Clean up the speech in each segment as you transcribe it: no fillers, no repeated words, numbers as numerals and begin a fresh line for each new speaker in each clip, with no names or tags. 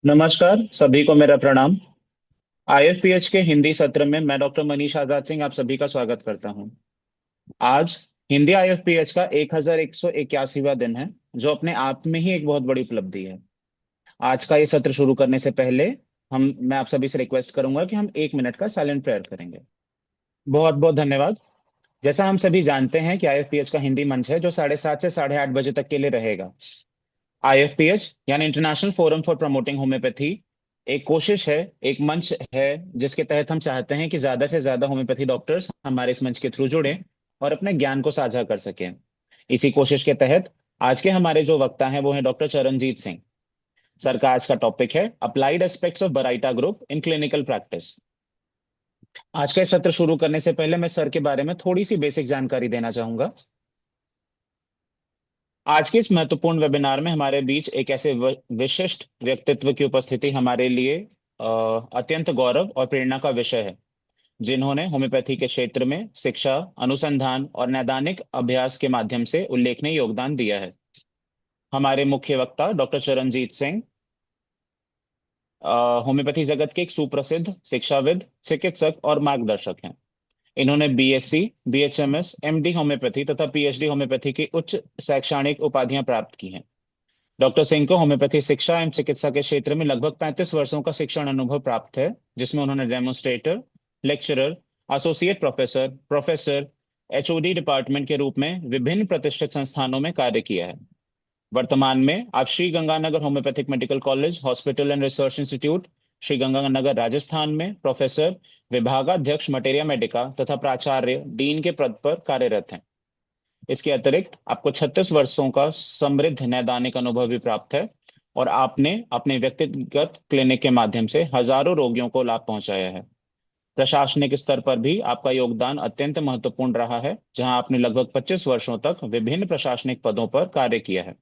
नमस्कार सभी को मेरा प्रणाम। आईएफपीएच के हिंदी सत्र में मैं डॉक्टर मनीष आजाद सिंह आप सभी का स्वागत करता हूं। आज हिंदी आईएफपीएच का 1181वां दिन है, जो अपने आप में ही एक बहुत बड़ी उपलब्धि है। आज का ये सत्र शुरू करने से पहले मैं आप सभी से रिक्वेस्ट करूंगा कि हम 1 मिनट का साइलेंट प्रेयर करेंगे। बहुत बहुत धन्यवाद। जैसा हम सभी जानते हैं कि आईएफपीएच का हिंदी मंच है जो 7:30 से 8:30 बजे तक के लिए रहेगा। आईएफपीएच यानी international forum for promoting homeopathy एक कोशिश है, एक मंच है, जिसके तहत हम चाहते हैं कि ज्यादा से ज्यादा होम्योपैथी डॉक्टर्स हमारे इस मंच के थ्रू जुड़ें और अपने ज्ञान को साझा कर सकें। इसी कोशिश के तहत आज के हमारे जो वक्ता हैं वो हैं डॉक्टर चरणजीत सिंह। सर का आज का टॉपिक है applied aspects of Baryta group in clinical practice. आज का इस सत्र शुरू करने से पहले मैं सर के बारे में थोड़ी सी बेसिक जानकारी देना चाहूंगा। आज के इस महत्वपूर्ण वेबिनार में हमारे बीच एक ऐसे विशिष्ट व्यक्तित्व की उपस्थिति हमारे लिए अत्यंत गौरव और प्रेरणा का विषय है, जिन्होंने होम्योपैथी के क्षेत्र में शिक्षा, अनुसंधान और नैदानिक अभ्यास के माध्यम से उल्लेखनीय योगदान दिया है। हमारे मुख्य वक्ता डॉक्टर चरणजीत सिंह होम्योपैथी जगत के एक सुप्रसिद्ध शिक्षाविद, चिकित्सक और मार्गदर्शक हैं। इन्होंने बीएससी, बीएचएमएस, एमडी होम्योपैथी तथा पीएचडी होम्योपैथी की उच्च शैक्षणिक उपाधियां प्राप्त की हैं। डॉक्टर सिंह को होम्योपैथी शिक्षा एवं चिकित्सा के क्षेत्र में लगभग 35 वर्षों का शिक्षण अनुभव प्राप्त है, जिसमें उन्होंने demonstrator, lecturer, associate professor, professor, HOD department के रूप में विभिन्न प्रतिष्ठित संस्थानों में कार्य किया है। वर्तमान में आप Shri Ganganagar homeopathic medical college, hospital and research institute, Shri Ganganagar, Rajasthan में प्रोफेसर, विभागाध्यक्ष मटेरिया मेडिका तथा प्राचार्य डीन के पद पर कार्यरत हैं। इसके अतिरिक्त आपको 36 वर्षों का समृद्ध नैदानिक अनुभव भी प्राप्त है और आपने अपने व्यक्तिगत क्लिनिक के माध्यम से हजारों रोगियों को लाभ पहुंचाया है। प्रशासनिक स्तर पर भी आपका योगदान अत्यंत महत्वपूर्ण रहा है, जहां आपने लगभग 25 वर्षों तक विभिन्न प्रशासनिक पदों पर कार्य किया है,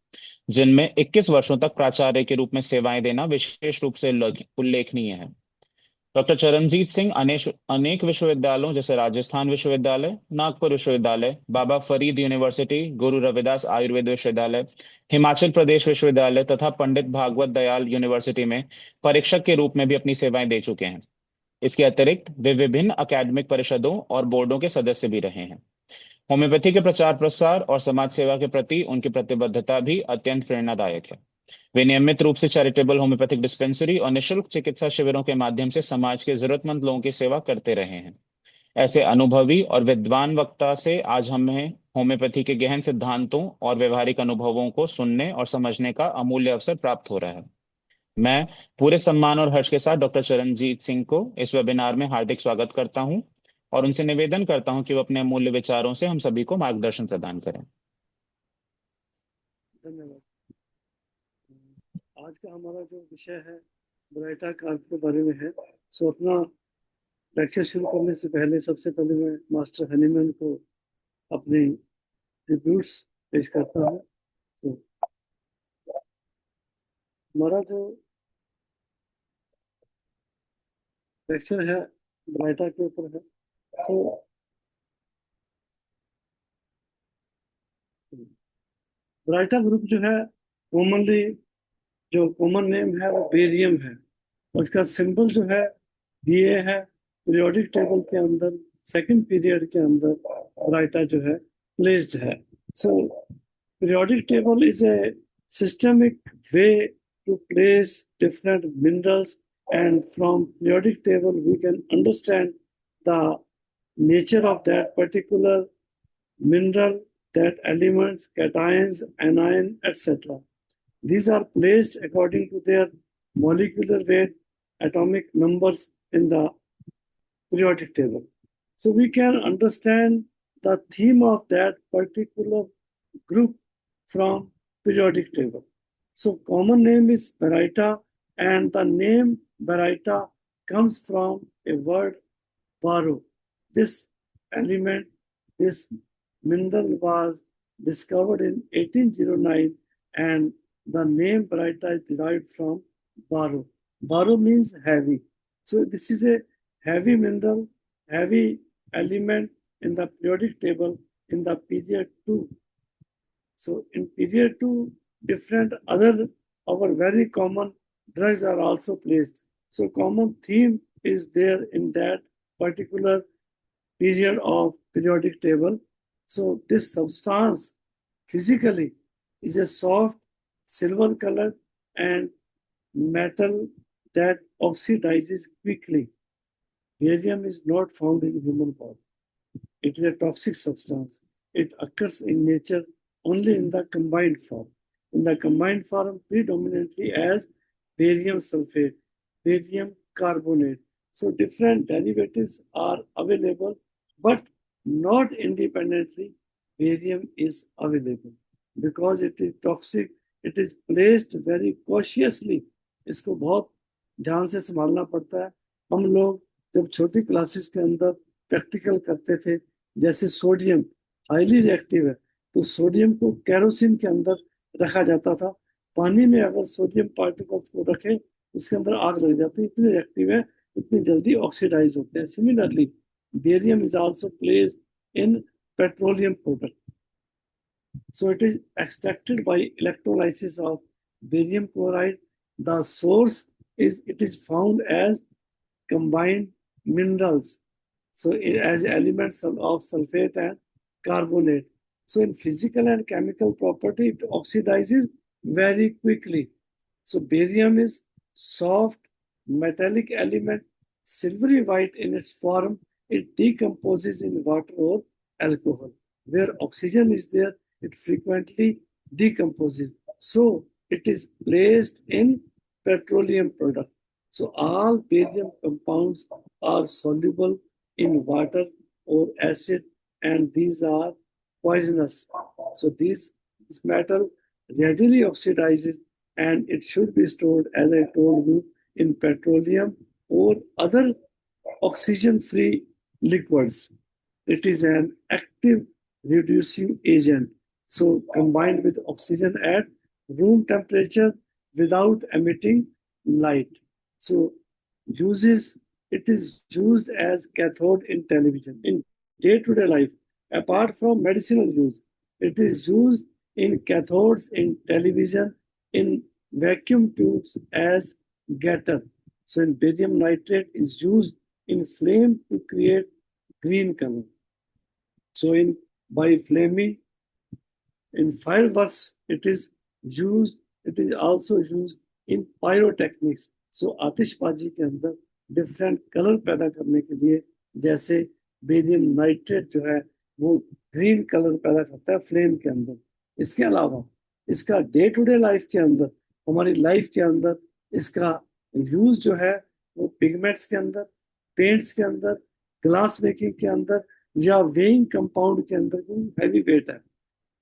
जिनमें 21 वर्षों तक प्राचार्य के रूप में सेवाएं देना विशेष रूप से उल्लेखनीय है। डॉक्टर चरणजीत सिंह अनेक अनेक विश्वविद्यालयों जैसे राजस्थान विश्वविद्यालय, नागपुर विश्वविद्यालय, बाबा फरीद यूनिवर्सिटी, गुरु रविदास आयुर्वेद विश्वविद्यालय, हिमाचल प्रदेश विश्वविद्यालय तथा पंडित भागवत दयाल यूनिवर्सिटी में परीक्षक के रूप में भी अपनी सेवाएं दे चुके हैं। इसके अतिरिक्त वे विभिन्न अकादमिक परिषदों और बोर्डों के सदस्य भी रहे हैं। होम्योपैथी के प्रचार प्रसार और समाज सेवा के प्रति उनकी प्रतिबद्धता भी अत्यंत प्रेरणादायक है। वे नियमित रूप से चैरिटेबल होम्योपैथिक डिस्पेंसरी और निशुल्क चिकित्सा शिविरों के माध्यम से समाज के जरूरतमंद लोगों की सेवा करते रहे हैं। ऐसे अनुभवी और विद्वान वक्ता से आज हमें होम्योपैथी के गहन सिद्धांतों और व्यवहारिक अनुभवों को सुनने और समझने का अमूल्य अवसर प्राप्त हो रहा है। मैं पूरे सम्मान और हर्ष के साथ डॉक्टर चरणजीत सिंह को इस वेबिनार में हार्दिक स्वागत करता हूं और उनसे निवेदन करता हूं कि वो अपने अमूल्य विचारों से हम सभी को मार्गदर्शन प्रदान करें।
धन्यवाद। आज का हमारा जो विषय है ब्राइटा कार्प के बारे में है। सो अपना लेक्चर शुरू करने से पहले सबसे पहले मैं मास्टर हनीमैन को अपनी ट्रिब्यूट्स पेश करता हूँ। तो हमारा जो लेक्चर है ब्राइटा के ऊपर है। सो ब्राइटा ग्रुप जो है कॉमनली जो कॉमन नेम है वो बेरियम है। उसका सिंबल जो है बीए है। पीरियोडिक टेबल के अंदर सेकंड पीरियड के अंदर ब्राइटा जो है प्लेस्ड है। सो periodic table is a systemic way to place different minerals, and from periodic table we can understand the nature of that particular mineral, that elements, cations, anion, etc. These are placed according to their molecular weight, atomic numbers in the periodic table. So we can understand the theme of that particular group from periodic table. So common name is Baryta, and the name Baryta comes from a word baro. This element, this mineral was discovered in 1809, and the name Baryta is derived from baro. Baro means heavy. So this is a heavy mineral, heavy element in the periodic table in the period 2. So in period 2, different other our very common drugs are also placed. So common theme is there in that particular period of periodic table. So this substance physically is a soft silver color and metal that oxidizes quickly. Barium is not found in human body. It is a toxic substance. It occurs in nature only in the combined form. In the combined form, predominantly as barium sulfate, barium carbonate. So different derivatives are available, but not independently. Barium is available because it is toxic. It is placed very cautiously. इसको बहुत ध्यान से संभालना पड़ता है. हम लोग जब छोटी क्लासेस के अंदर प्रैक्टिकल करते थे, जैसे सोडियम हाईली रिएक्टिव है, तो सोडियम को केरोसिन के अंदर रखा जाता था. पानी में अगर सोडियम पार्टिकल्स को रखें, उसके अंदर आग लग जाती है, इतने रिएक्टिव है, इतनी जल्दी ऑक्सीडाइज होते हैं. Similarly barium is also placed in petroleum product. So it is extracted by electrolysis of barium chloride. The source is it is found as combined minerals. So as elements of sulfate and carbonate. So in physical and chemical property, it oxidizes very quickly. So barium is soft metallic element, silvery white in its form. It decomposes in water or alcohol. Where oxygen is there, it frequently decomposes. So it is placed in petroleum product. So all barium compounds are soluble in water or acid, and these are poisonous. So this metal readily oxidizes, and it should be stored, as I told you, in petroleum or other oxygen-free liquids. It is an active reducing agent. So combined with oxygen at room temperature without emitting light. So it is used as cathode in television. In day-to-day life, apart from medicinal use, it is used in cathodes in television, in vacuum tubes as getter. So in barium nitrate is used in flame to create green color. So in by flaming, in fireworks, it is also used in pyrotechnics. So आतिशबाजी के अंदर different colour पैदा करने के लिए, जैसे barium nitrate जो है वो ग्रीन कलर पैदा करता है फ्लेम के अंदर. इसके अलावा इसका डे टू डे लाइफ के अंदर, हमारी लाइफ के अंदर इसका यूज जो है वो पिगमेंट्स के अंदर, पेंट्स के अंदर, ग्लास मेकिंग के अंदर या वेइंग कंपाउंड के अंदर हैवी वेट है.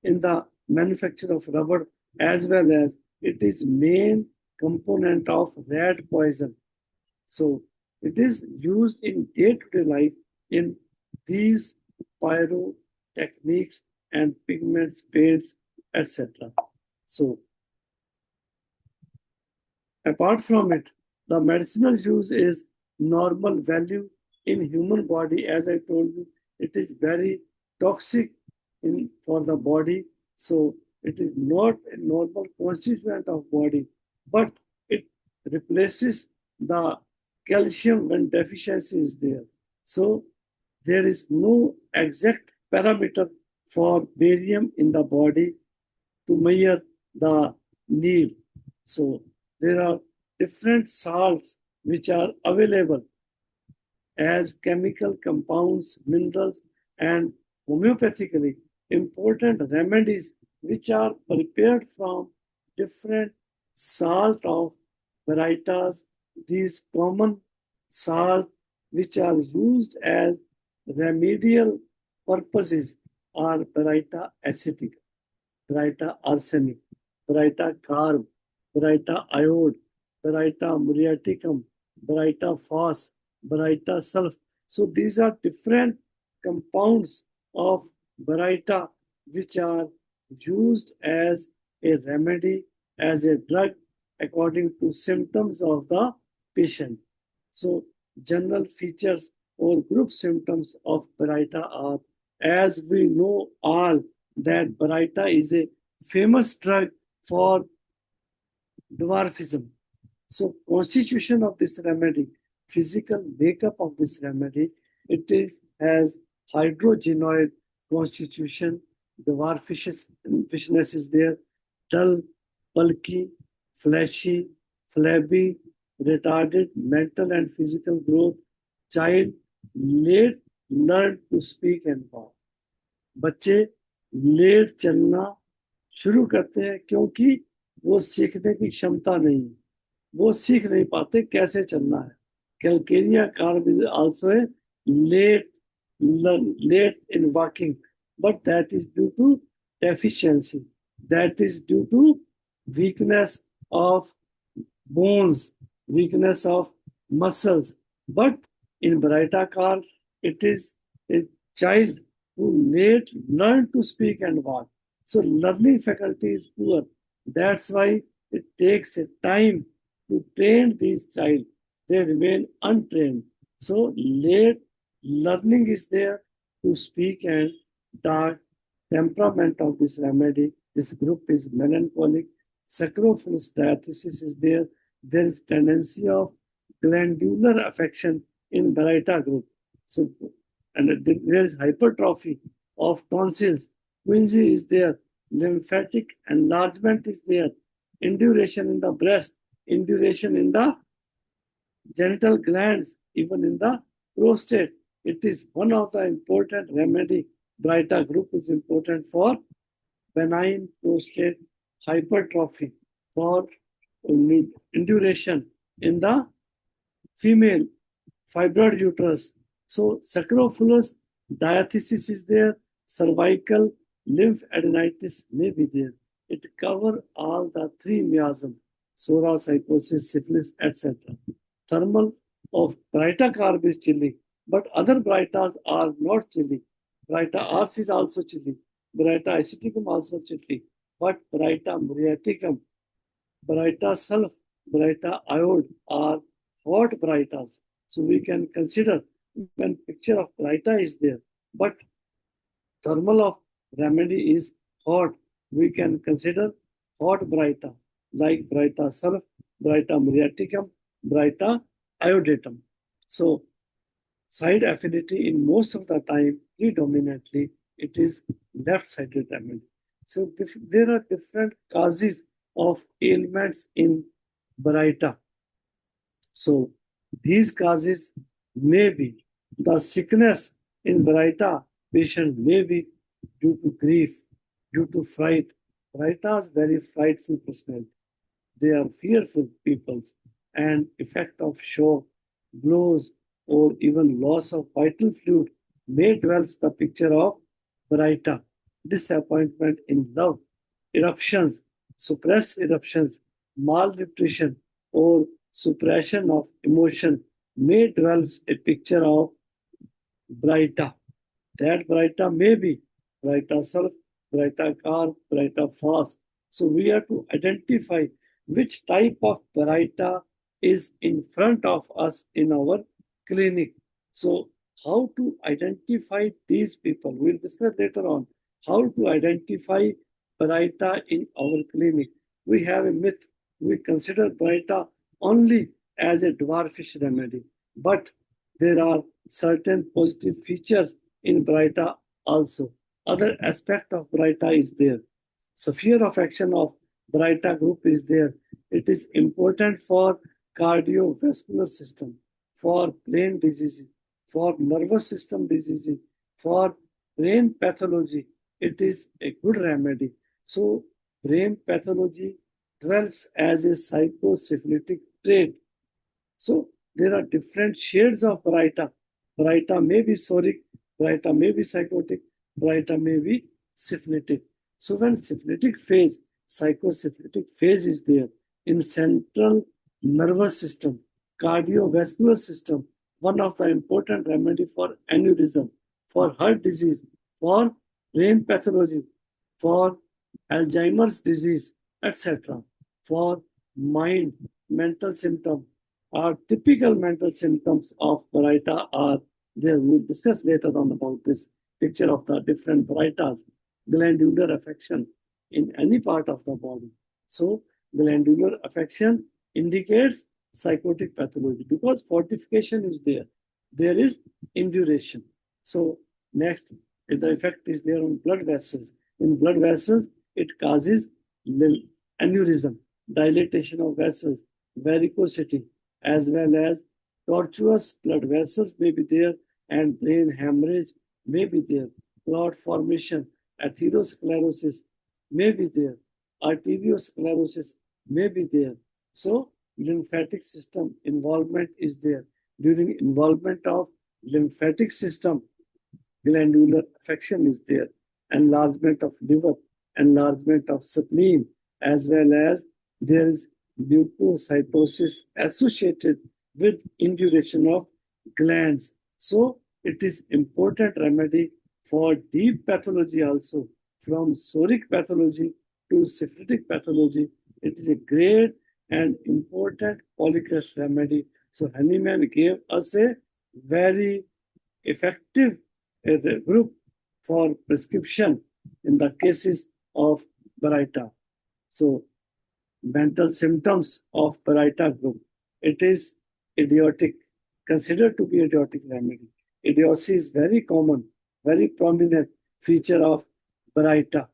In the manufacture of rubber, as well as it is main component of rat poison. So it is used in day-to-day life in these pyrotechniques and pigments, paints, etc. So apart from it, the medicinal use is normal value in human body. As I told you, it is very toxic for the body. So it is not a normal constituent of body, but it replaces the calcium when deficiency is there. So there is no exact parameter for barium in the body to measure the need. So there are different salts which are available as chemical compounds, minerals, and homeopathically important remedies which are prepared from different salt of varieties. These common salt which are used as remedial purposes are Baryta acetic, Baryta arsenic, Baryta carb, Baryta iode, Baryta muriaticum, Baryta phos, Baryta sulf. So these are different compounds of Baryta which are used as a remedy, as a drug according to symptoms of the patient. So general features or group symptoms of Baryta are, as we know all, that Baryta is a famous drug for dwarfism. So constitution of this remedy, physical makeup of this remedy, has hydrogenoid constitution. The dwarfishness is there, dull, bulky, fleshy, flabby, retarded mental and physical growth, child late learn to speak and walk. बच्चे late चलना शुरू करते हैं क्योंकि वो सीखने की क्षमता नहीं है, वो सीख नहीं पाते कैसे चलना है. Calcaria carb is also a late late in walking, but that is due to deficiency. That is due to weakness of bones, weakness of muscles. But in Baraita carb, it is a child who late learned to speak and walk. So learning faculty is poor. That's why it takes a time to train these child. They remain untrained. So late learning is there to speak and talk. Temperament of this remedy, this group is melancholic. Sacrophilus diathesis is there. There is tendency of glandular affection in Baraita group. So, and there is hypertrophy of tonsils. Quinsy is there. Lymphatic enlargement is there. Induration in the breast. Induration in the genital glands, even in the prostate. It is one of the important remedy. Baraita group is important for benign prostate hypertrophy, for induration in the female fibroid uterus. So sacrophilus diathesis is there, cervical lymphadenitis may be there. It covers all the three miasm, psora, psychosis, syphilis, etc. Thermal of Baraita carb is chilly, but other Baraitas are not chilly. Baraita ars is also chilly. Baraita aceticum also chilly. But Baraita muriaticum, Baraita sulf, Baraita iode are hot Baraitas. So we can consider when picture of Baraita is there, but thermal of remedy is hot. We can consider hot Baraita like Baraita sulf, Baraita muriaticum, Baraita iodatum. So side affinity in most of the time, predominantly, it is left-sided remedy. So there are different causes of ailments in Baraita. So these causes may be the sickness in Baraita patient may be due to grief, due to fright. Baraita is very frightful personality. They are fearful peoples, and effect of shock, blows, or even loss of vital fluid may develop the picture of Baraita. Disappointment in love, eruptions, suppressed eruptions, malnutrition, or suppression of emotion may develop a picture of Baraita. That Baraita may be Baraita sulf, Baraita carb, Baraita fast. So we have to identify which type of Baraita is in front of us in our clinic. So how to identify these people? We'll discuss later on how to identify Baraita in our clinic. We have a myth. We consider Baraita only as a dwarfish remedy, but there are certain positive features in Baraita also. Other aspect of Baraita is there. Sphere of action of Baraita group is there. It is important for cardiovascular system, for brain diseases, for nervous system diseases, for brain pathology. It is a good remedy. So brain pathology develops as a psychosyphilitic trait. So there are different shades of Baraita. Baraita may be psoric, Baraita may be psychotic, Baraita may be syphilitic. So when syphilitic phase, psychosyphilitic phase is there in central nervous system, cardiovascular system, one of the important remedy for aneurysm, for heart disease, for brain pathology, for Alzheimer's disease, etc. For mind, mental symptom, are typical mental symptoms of Baraita are there. We'll discuss later on about this picture of the different Baraitas, glandular affection in any part of the body. So glandular affection indicates psychotic pathology because fortification is there. There is induration. So next, the effect is there on blood vessels. In blood vessels, it causes aneurysm, dilatation of vessels, varicosity, as well as tortuous blood vessels may be there, and brain hemorrhage may be there. Clot formation, atherosclerosis may be there. Arteriosclerosis may be there. So lymphatic system involvement is there. During involvement of lymphatic system, glandular affection is there, enlargement of liver, enlargement of spleen, as well as there is leukocytosis associated with induration of glands. So it is important remedy for deep pathology also, from psoriatic pathology to syphilitic pathology. It is a great and important polycrest remedy. So Hahnemann gave us a very effective group for prescription in the cases of Baraita. So mental symptoms of Baraita group. It is idiotic, considered to be idiotic remedy. Idiocy is very common, very prominent feature of Baraita.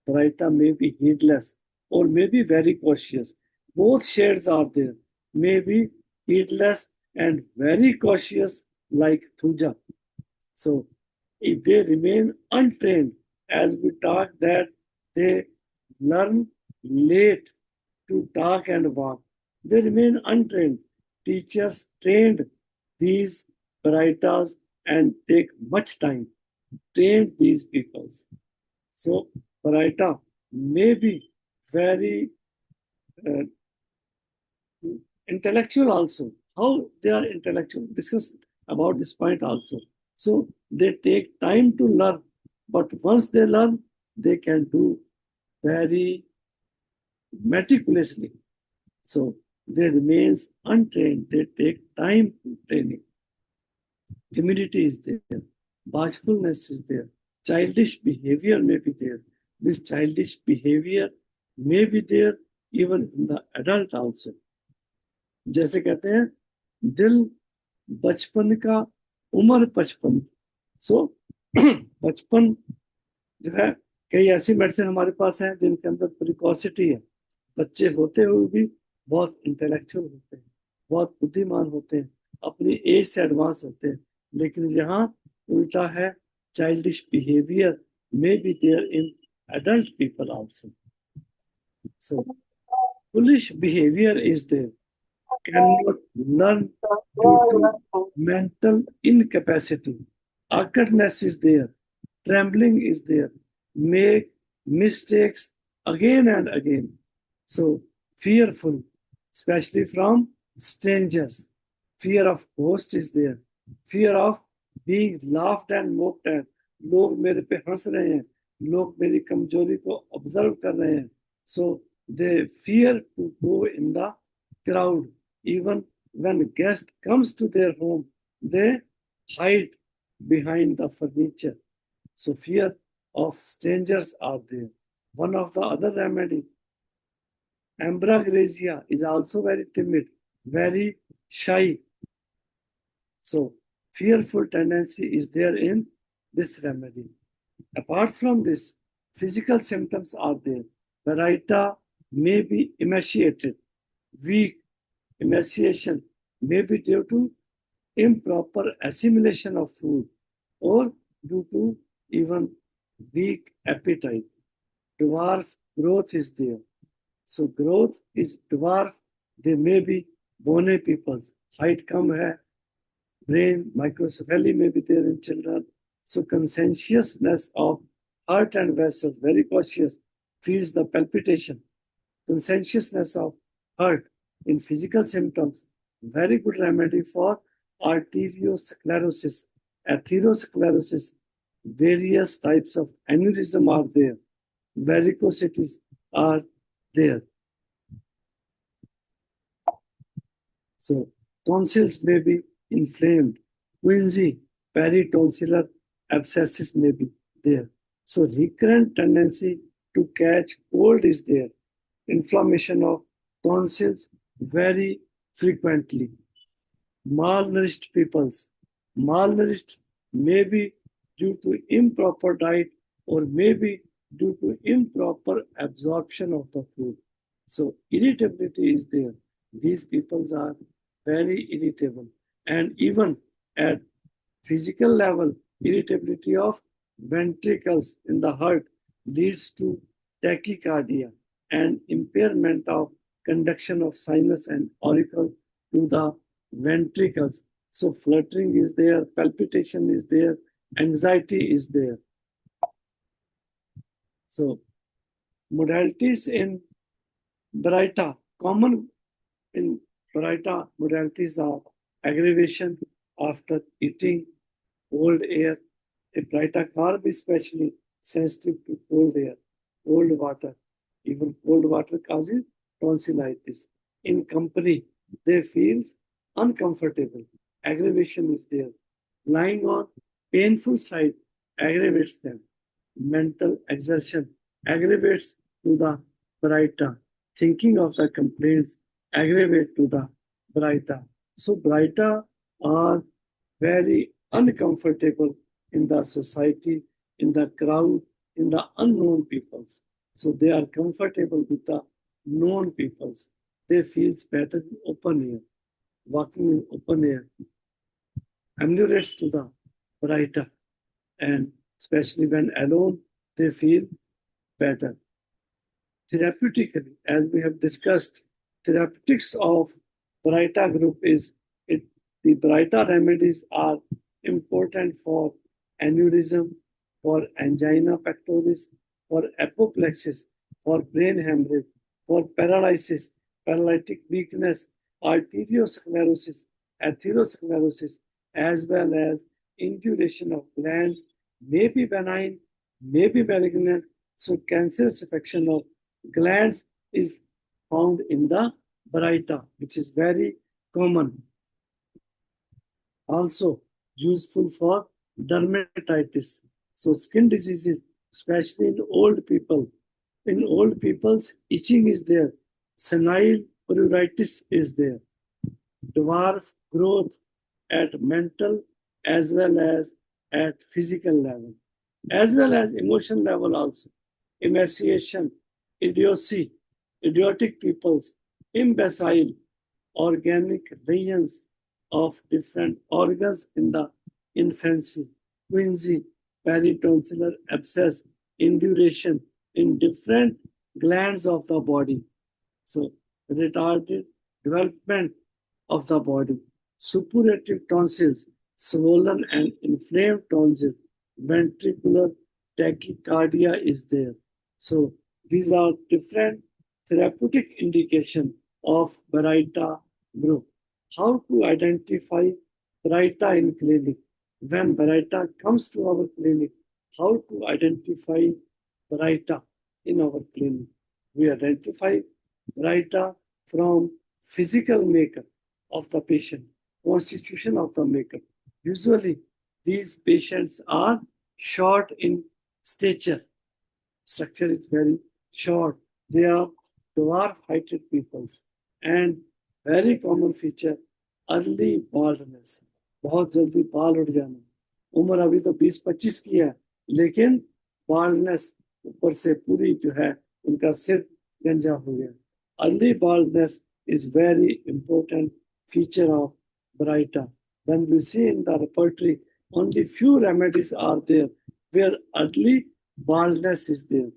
Baraita may be heedless or may be very cautious. Both shades are there. May be heedless and very cautious like Thuja. So if they remain untrained, as we talk that they learn late to talk and walk, they remain untrained. Teachers trained these Paraitas and take much time, train these people. So Paraita may be very uh, intellectual also. How they are intellectual? Discuss about this point also. So they take time to learn, but once they learn, they can do very meticulously. So they remains untrained. They take time to training. Timidity is there. Bashfulness is there. Childish behavior may be there. This childish behavior may be there even in the adult also. जैसे कहते हैं दिल बचपन का उम्र 55. सो बचपन जो है, कई ऐसी मेडिसिन हमारे पास हैं जिनके अंदर प्रिकॉसिटी है. बच्चे होते हुए भी बहुत इंटेलेक्चुअल होते हैं, बहुत बुद्धिमान होते हैं, अपनी एज से एडवांस होते हैं. लेकिन यहाँ उल्टा है, childish behaviour may be there in adult people also. So foolish behavior is there, cannot learn due to mental incapacity. Awkwardness is there, trembling is there, make mistakes again and again. So fearful, especially from strangers. Fear of ghost is there, fear of being laughed and mocked at. लोग मेरे पे हंस रहे हैं, लोग मेरी कमजोरी को ऑब्जर्व कर रहे हैं. So they fear to go in the crowd. Even when a guest comes to their home, they hide behind the furniture. So fear of strangers are there. One of the other remedy, Ambrogracia, is also very timid, very shy. So fearful tendency is there in this remedy. Apart from this, physical symptoms are there. Baraita may be emaciated, weak. Emaciation may be due to improper assimilation of food or due to even weak appetite. Dwarf growth is there. So growth is dwarf. They may be bony people. Height come hai. Brain microcephaly may be there in children. So conscientiousness of heart and vessels, very cautious, feels the palpitation. Conscientiousness of heart in physical symptoms, very good remedy for arteriosclerosis, atherosclerosis. Various types of aneurysm are there. Varicosities are there. So tonsils may be inflamed. Quinsy, peritonsillar abscesses may be there. So recurrent tendency to catch cold is there. Inflammation of tonsils very frequently. Malnourished peoples. Malnourished may be due to improper diet or maybe due to improper absorption of the food. So irritability is there. These peoples are very irritable. And even at physical level, irritability of ventricles in the heart leads to tachycardia and impairment of conduction of sinus and auricle to the ventricles. So fluttering is there, palpitation is there, anxiety is there. So modalities in Brighta, common in Brighta modalities are aggravation after eating cold air. A Brighta carb is especially sensitive to cold air, cold water. Even cold water causes tonsillitis. In company, they feel uncomfortable. Aggravation is there. Lying on painful side aggravates them. Mental exertion aggravates to the Brighta. Thinking of the complaints aggravate to the Brighta. So Brighta are very uncomfortable in the society, in the crowd, in the unknown peoples. So they are comfortable with the known peoples. They feel better in open air, walking in open air, ameliorates to the brighter, and especially when alone, they feel better. Therapeutically, as we have discussed, therapeutics of Brighta group is it. The Brighta remedies are important for aneurysm, for angina pectoris, for apoplexis, for brain hemorrhage, for paralysis, paralytic weakness, arteriosclerosis, atherosclerosis, as well as induration of glands, may be benign, may be malignant. So cancerous affection of glands is found in the Brighta, which is very common. Also useful for dermatitis. So skin diseases, especially in old people. In old people's itching is there. Senile pruritus is there. Dwarf growth at mental as well as at physical level, as well as emotion level also. Emaciation, idiocy, idiotic peoples, imbecile, organic regions of different organs in the infancy, quinsy, peritonsillar abscess, induration in different glands of the body. So, retarded development of the body, suppurative tonsils, swollen and inflamed tonsils, ventricular tachycardia is there. So, these are different therapeutic indication of Brighta group. How to identify Brighta in clinic? When Brighta comes to our clinic, how to identify Brighta in our clinic? We identify Brighta from physical makeup of the patient, constitution of the makeup. Usually, these patients are short in stature. Structure is very short. They are dwarf-heighted peoples. And very common feature, early baldness. बहुत जल्दी बाल उठ जाना. उम्र अभी तो 20-25 की है, लेकिन बाल्डनेस ऊपर से पूरी जो है उनका सिर गंजा हो गया. Early baldness is very important feature of Brighta. When we see in the repertory, only few remedies are there where early baldness is there.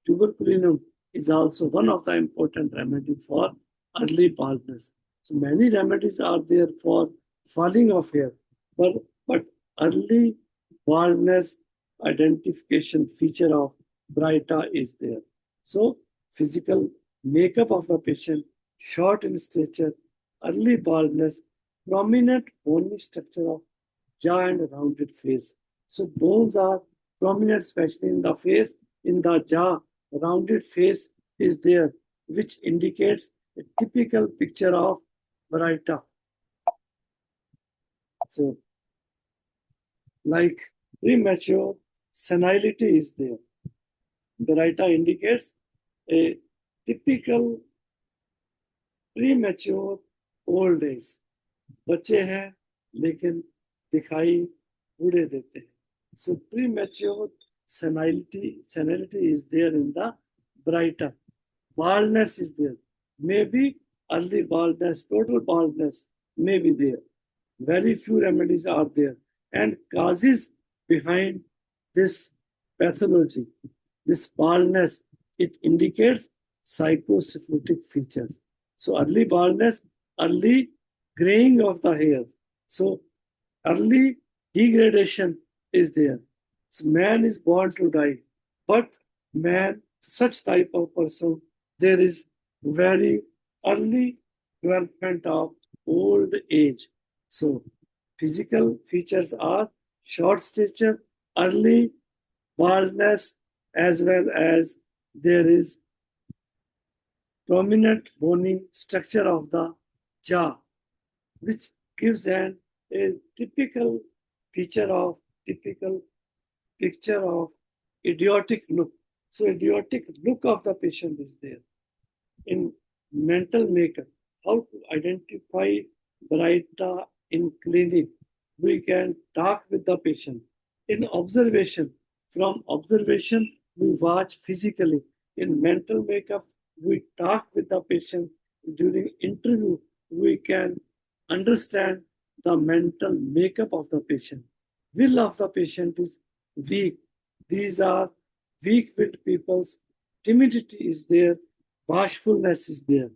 Tuberculinum is also one of the important remedy for early baldness. So many remedies are there for falling of hair, but early baldness identification feature of Brighta is there. So physical makeup of the patient, short in stature, early baldness, prominent bony structure of jaw and rounded face. So bones are prominent, especially in the face, in the jaw, rounded face is there, which indicates a typical picture of Brighta. So, like premature senility is there. Brighta indicates a typical pre mature old age, बच्चे हैं लेकिन दिखाई बूढ़े देते हैं. सो pre mature senility is there in the brighter. Baldness is there. Maybe early baldness, total baldness may be there. Very few remedies are there. And causes behind this pathology, this baldness, it indicates psychosyphilitic features. So early baldness, early graying of the hair. So early degradation is there. So man is born to die, but man, such type of person, there is very early development of old age. So physical features are short stature, early baldness, as well as there is prominent bony structure of the jaw, which gives a typical feature of typical picture of idiotic look. So idiotic look of the patient is there. In mental makeup, how to identify Brighta in clinic, we can talk with the patient. In observation, from observation, we watch physically. In mental makeup, we talk with the patient. During interview, we can understand the mental makeup of the patient. Will of the patient is weak. These are weak-willed people's timidity is there, bashfulness is there.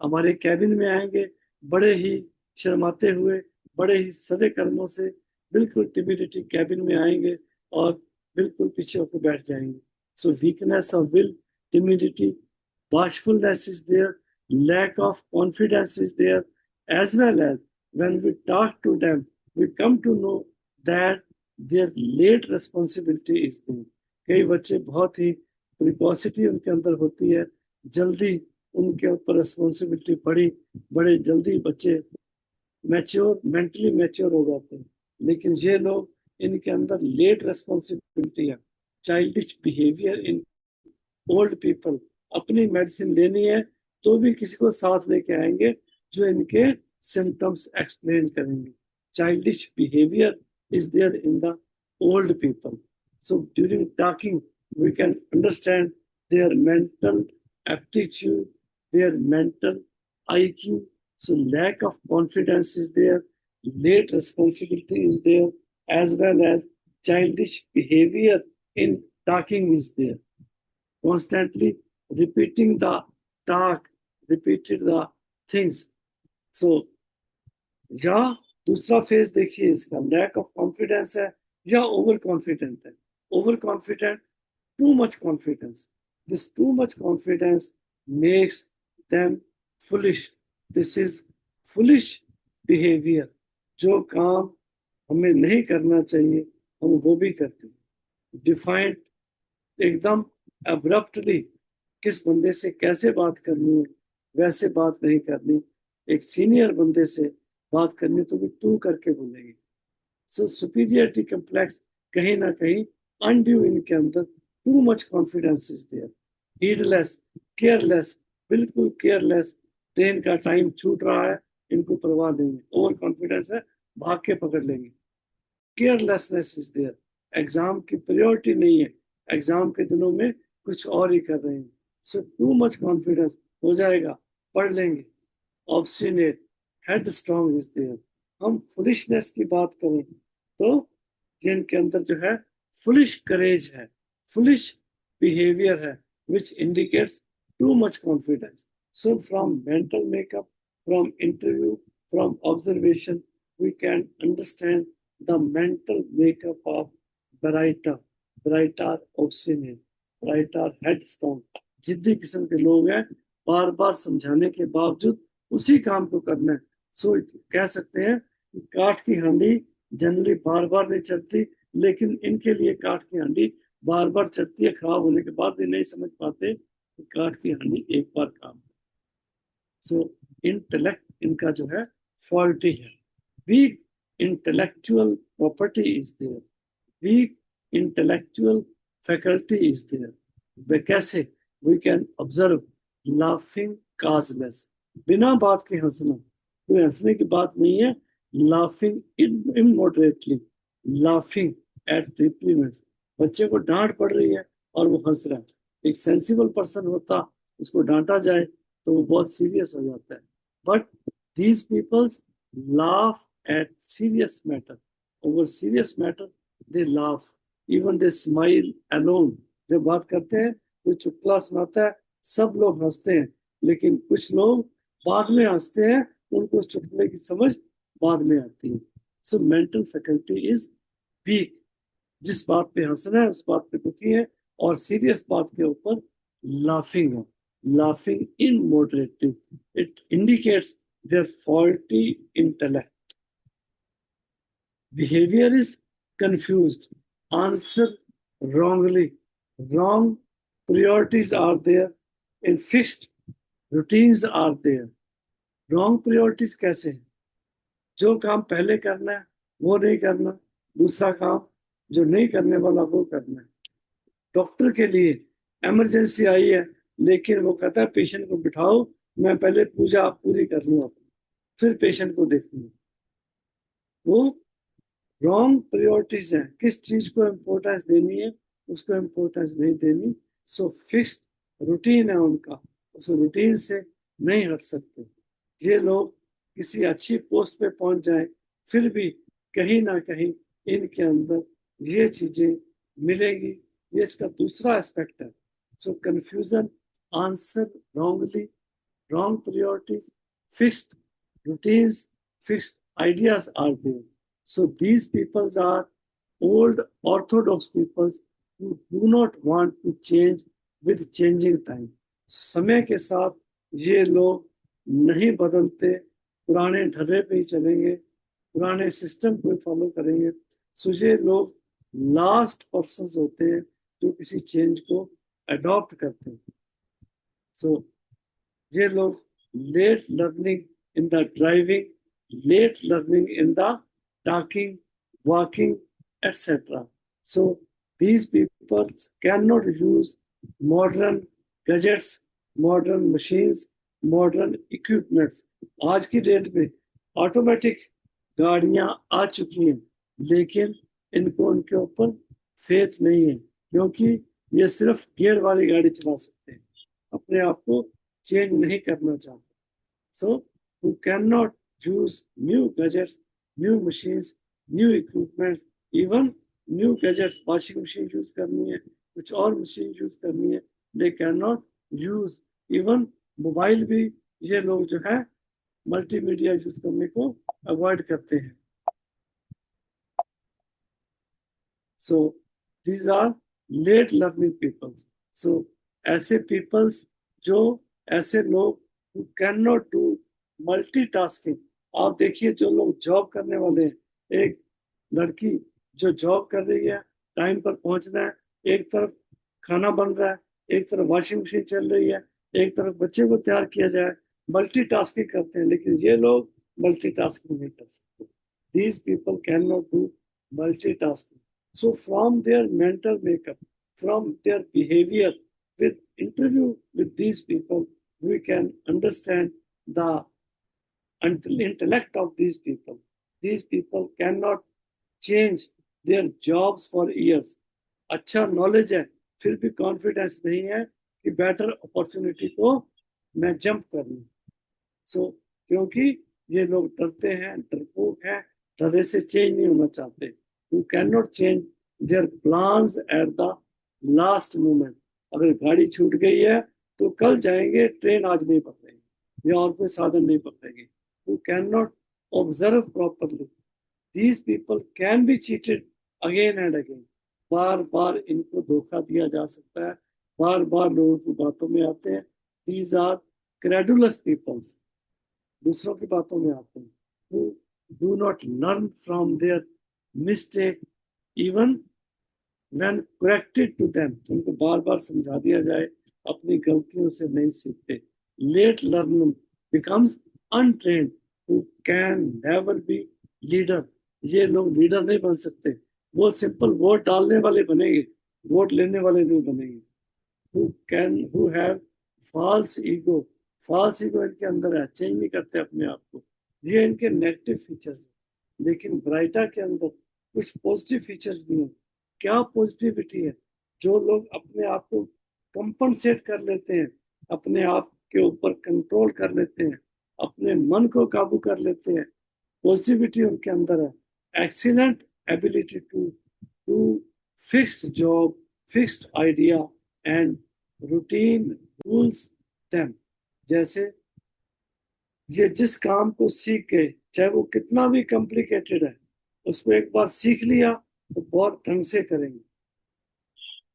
हमारे cabin में आएंगे बड़े ही शर्माते हुए, बड़े ही सदे कर्मों से, बिल्कुल टिमिडिटी कैबिन में आएंगे और बिल्कुल पीछे होकर बैठ जाएंगे. So weakness of will, timidity, bashfulness is there, lack of confidence is there, as well as when we talk to them, we come to know that their late responsibility is there. कई बच्चे बहुत ही प्रिकॉसिटी उनके अंदर होती है, जल्दी उनके ऊपर रिस्पॉन्सिबिलिटी पड़ी, बड़े जल्दी बच्चे मैच्योर, मेंटली मैच्योर हो जाते हैं. लेकिन ये लोग, इनके अंदर लेट रिस्पॉन्सिबिलिटी है, childish behaviour in old people. अपनी मेडिसिन लेनी है तो भी किसी को साथ लेके आएंगे जो इनके सिम्टम्स एक्सप्लेन करेंगे. Childish behaviour is there in the old people. So during talking, we can understand their mental aptitude, their mental IQ. So lack of confidence is there, late responsibility is there, as well as childish behavior in talking is there. Constantly repeating the talk, repeated the things. So या दूसरा phase देखिए इसका, lack of confidence है या over confident है. Over confident, to much confidence. This to much confidence makes them foolish. This is foolish behaviour. जो काम हमें नहीं करना चाहिए हम वो भी करते हैं. डिफाइंड, एकदम अब्रप्टली, किस बंदे से कैसे बात करनी है वैसे बात नहीं करनी. एक सीनियर बंदे से बात करनी तो भी तू करके बोलेंगे. सो सुपीरियरिटी कम्प्लेक्स कहीं ना कहीं अनड्यू इनके अंदर, too much confidence is there. Heedless, careless, बिल्कुल केयरलेस. ट्रेन का टाइम छूट रहा है, इनको परवाह नहीं है. ओवर कॉन्फिडेंस है, भाग के पकड़ लेंगे. Carelessness is there. एग्जाम की प्रायोरिटी नहीं है, एग्जाम के दिनों में कुछ और ही कर रहे हैं. सो टू मच कॉन्फिडेंस, हो जाएगा, पढ़ लेंगे. Obstinate, head strong is there. हम फुलिशनेस की बात करें तो जिनके अंदर जो है फुलिश करेज है, फुलिश बिहेवियर है, which indicates too much confidence. So from mental makeup, from interview, from observation, we can understand the mental makeup of Baryta. Baryta obstinate, Baryta head strong, जिद्दी किस्म के लोग हैं, बार बार समझाने के बावजूद उसी काम को करना है. सो कह सकते हैं कि काठ की हांडी जनरली बार बार नहीं चलती, लेकिन इनके लिए काठ की हांडी बार बार चलती है. खराब होने के बाद भी नहीं समझ पाते कि काठ की हांडी एक बार काम. सो इंटेलेक्ट इनका जो है फॉल्टी है. Weak intellectual property is there, weak intellectual faculty is there. वे कैसे? We can observe laughing causeless. बिना बात के हंसना, कोई हंसने की बात नहीं है। लाफिंग इमोडरेटली, लाफिंग एट ट्रिपलीमेंट्स, बच्चे को डांट पड़ रही है और वो हंस रहा है। एक सेंसिबल पर्सन होता, उसको डांटा जाए तो वो बहुत सीरियस हो जाता है। But these peoples laugh at serious matter, over serious matter they laugh, even they smile alone. जब बात करते हैं, कोई चुटकुला सुनाता है, सब लोग हंसते हैं, लेकिन कुछ लोग बाद में हंसते हैं, उनको उस चुटकुले की समझ बाद में आती है। So mental faculty is weak. जिस बात पे हंसना है उस बात पे दुखी है, और सीरियस बात के ऊपर लाफिंग है, laughing in moderately, it indicates their faulty intellect. Behavior is confused. Answer wrongly. Wrong priorities are there. In fixed routines are there. Wrong priorities कैसे हैं? जो काम पहले करना है वो नहीं करना, दूसरा काम जो नहीं करने वाला वो करना है। डॉक्टर के लिए इमरजेंसी आई है, लेकिन वो कहता है पेशेंट को बिठाओ, मैं पहले पूजा पूरी कर लूँ अपनी, फिर पेशेंट को देखूंगा। वो रॉन्ग प्रायोरिटीज हैं, किस चीज को इम्पोर्टेंस देनी है, उसको इम्पोर्टेंस नहीं देनी। सो फिक्स्ड रूटीन है उनका, उस रूटीन से नहीं हट सकते। ये लोग किसी अच्छी पोस्ट पे पहुंच जाए, फिर भी कहीं ना कहीं इनके अंदर ये चीजें मिलेंगी। ये इसका दूसरा एस्पेक्ट है। So confusion, answer wrongly, wrong priorities, fixed routines, fixed ideas are there. So these peoples are old orthodox peoples who do not want to change with changing time. समय के साथ ये लोग नहीं बदलते, पुराने ढर्रे पे ही चलेंगे, पुराने सिस्टम को फॉलो करेंगे। सो ये लोग लास्ट पर्सन होते हैं जो किसी चेंज को अडॉप्ट करते हैं। सो ये लोग late learning in the driving, late learning in the talking, walking, etc. So these people cannot use modern gadgets, modern machines, modern equipments. आज की डेट में ऑटोमेटिक गाड़ियां आ चुकी हैं, लेकिन इनको उनके ऊपर फेथ नहीं है, क्योंकि ये सिर्फ गियर वाली गाड़ी चला सकते हैं, अपने आप को चेंज नहीं करना चाहते। सो who cannot use new gadgets, new machines, new equipment, even new gadgets, washing machine use करनी है, कुछ और मशीन यूज करनी है, they cannot use, even mobile भी ये लोग जो है मल्टीमीडिया यूज करने को अवॉइड करते हैं। So these are late learning peoples. So ऐसे पीपल्स, जो ऐसे लोग who cannot do multitasking। आप देखिए जो लोग जॉब करने वाले हैं, एक लड़की जो जॉब कर रही है, टाइम पर पहुंचना है, एक तरफ खाना बन रहा है, एक तरफ वॉशिंग मशीन चल रही है, एक तरफ बच्चे को तैयार किया जाए, मल्टीटास्किंग करते हैं, लेकिन ये लोग मल्टीटास्किंग नहीं कर सकते। These people cannot do multitasking. So from their mental makeup, from their behavior, with interview with these people, we can understand the intellect of these people. These people cannot change their jobs for years. अच्छा knowledge है, फिर भी confidence नहीं है कि better opportunity को मैं jump कर लूँ। सो क्योंकि ये लोग डरते हैं, डरपोक हैं, डरे से चेंज नहीं होना चाहते। You can not change their plans at the last moment. अगर गाड़ी छूट गई है तो कल जाएंगे, ट्रेन आज नहीं पकड़ेंगे या और कोई साधन नहीं पकड़ेंगे। You can not observe properly. These people can be cheated again and again. बार बार इनको धोखा दिया जा सकता है, बार बार लोगों की बातों में आते हैं। दीज आर क्रेडुलस पीपल्स, दूसरों की बातों में आते हैं, who do not learn from their mistake even when corrected to them। उनको बार बार समझा दिया जाए, अपनी गलतियों से नहीं सीखते। Late learner becomes untrained who can never be leader। ये लोग लीडर नहीं बन सकते, वो सिंपल वोट डालने वाले बनेंगे, वोट लेने वाले नहीं बनेंगे। who have false ego, false ego इनके अंदर है, चेंज नहीं करते अपने आप को, ये इनके नेगेटिव फीचर्स है। लेकिन ब्राइटा के अंदर कुछ पॉजिटिव फीचर्स भी हैं। क्या पॉजिटिविटी है? जो लोग अपने आप को कंपनसेट कर लेते हैं, अपने आप के ऊपर कंट्रोल कर लेते हैं, अपने मन को काबू कर लेते हैं, पॉजिटिविटी उनके अंदर है। Excellent ability to do fixed job, fixed idea and routine rules them. जैसे ये जिस काम को सीख गए, चाहे वो कितना भी कॉम्प्लिकेटेड है, उसको एक बार सीख लिया तो बहुत ढंग से करेंगे।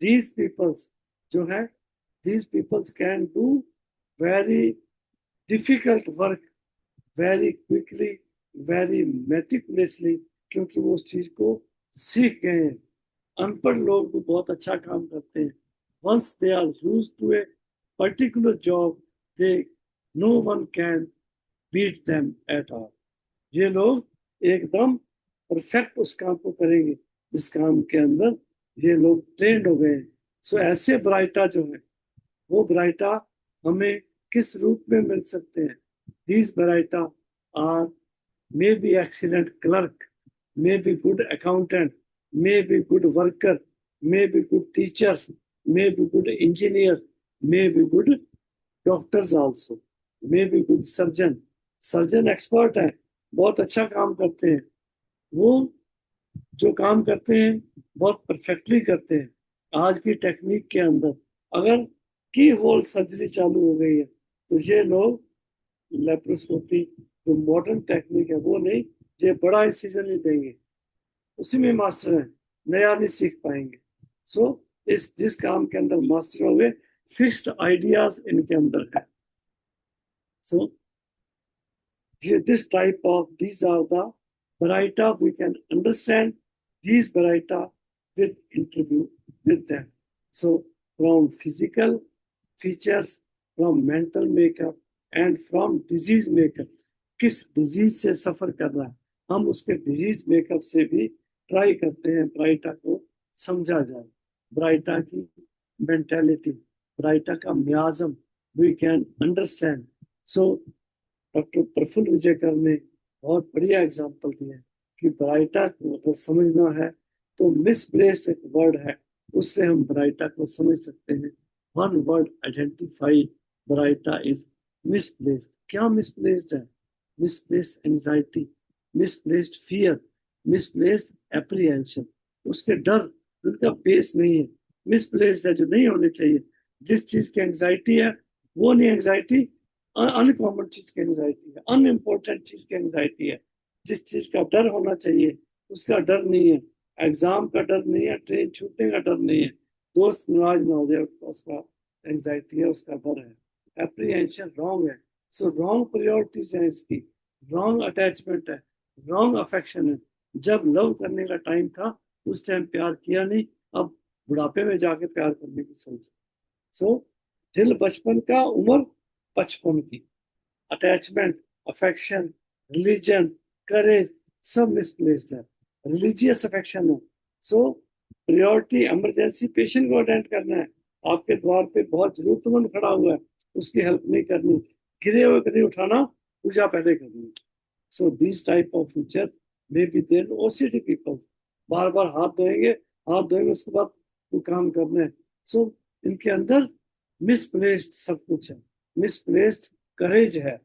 दीज पीपल्स जो है, these peoples can do very difficult work very quickly, very meticulously, क्योंकि वो उस चीज को सीख गए हैं। अनपढ़ लोग भी बहुत अच्छा काम करते हैं। Once they are used to a particular job, they no one can beat them at all. ये लोग एकदम परफेक्ट उस काम को करेंगे जिस काम के अंदर ये लोग ट्रेंड हो गए हैं। सो ऐसे ब्राइटा जो है, वो ब्राइटा हमें किस रूप में मिल सकते हैं? These Baryta are may be excellent clerk, may be good accountant, may be good worker, may be good teachers, may be good engineer, may be good doctors also, may be good surgeon। Surgeon expert है, बहुत अच्छा काम करते हैं। वो जो काम करते हैं बहुत परफेक्टली करते हैं। आज की टेक्निक के अंदर अगर की होल सर्जरी चालू हो गई है तो ये लोग लेप्रोस्कोपी जो मॉडर्न टेक्निक है वो नहीं, ये बड़ा इंसिजन नहीं देंगे, उसी में मास्टर है, नया नहीं सीख पाएंगे। सो इस जिस काम के अंदर मास्टर हो गए, फिक्स्ड आइडियाज इनके अंदर है। सो this type of, these are the Baraita, we can understand these Baraita with interview with them। So from physical features, from mental makeup and from disease makeup, किस डिजीज से सफर कर रहा है, हम उसके डिजीज मेकअप से भी ट्राई करते हैं ब्राइटा को समझा जाए। ब्राइटा की मेंटेलिटी, ब्राइटा का miasm we can understand. So doctor Prafull Vijayakar ने बहुत बढ़िया एग्जाम्पल दिया कि ब्राइटा को अगर समझना है तो मिसप्लेस्ड एक वर्ड है, उससे हम ब्राइटा को समझ सकते हैं। One word identify baryta is misplaced. क्या मिसप्लेस्ड है? Misplaced anxiety, misplaced fear, misplaced apprehension. उसके डर जिनका बेस नहीं है, मिसप्लेस्ड है, जो नहीं होने चाहिए। जिस चीज की एंजाइटी है वो नहीं एंजाइटी, अनकॉमन चीज की एंजाइटी है, अनइम्पोर्टेंट चीज की एंजाइटी है। जिस चीज का डर होना चाहिए उसका डर नहीं है। एग्जाम का डर नहीं है, ट्रेन छूटने का डर नहीं है, दोस्त नाराज ना हो जाए उसका एंजाइटी है, उसका डर है। एप्रीहेंशन रॉन्ग है। सो रॉन्ग प्रायोरिटीज है इसकी, रॉन्ग अटैचमेंट है, रॉन्ग अफेक्शन है। जब लव करने का टाइम था उस टाइम प्यार किया नहीं, अब बुढ़ापे में जाके प्यार करने की सोच। सो दिल बचपन का, उम्र बचपन की। अटैचमेंट, अफेक्शन, रिलीजन, करेज सब मिसप्लेस्ड है। रिलीजियस अफेक्शन है। सो प्रायोरिटी इमरजेंसी पेशेंट को अटेंड करना है, आपके द्वार पे बहुत जरूरतमंद खड़ा हुआ है, उसकी हेल्प नहीं करनी, गिरे हुए कहीं उठाना, पूजा पहले करनी। So this type of feature may be there OCD people, बार बार हाथ धोएंगे, हाथ धोएंगे उसके बाद वो काम करना है। सो इनके अंदर मिसप्लेस्ड सब कुछ है, मिसप्लेस्ड करेज है।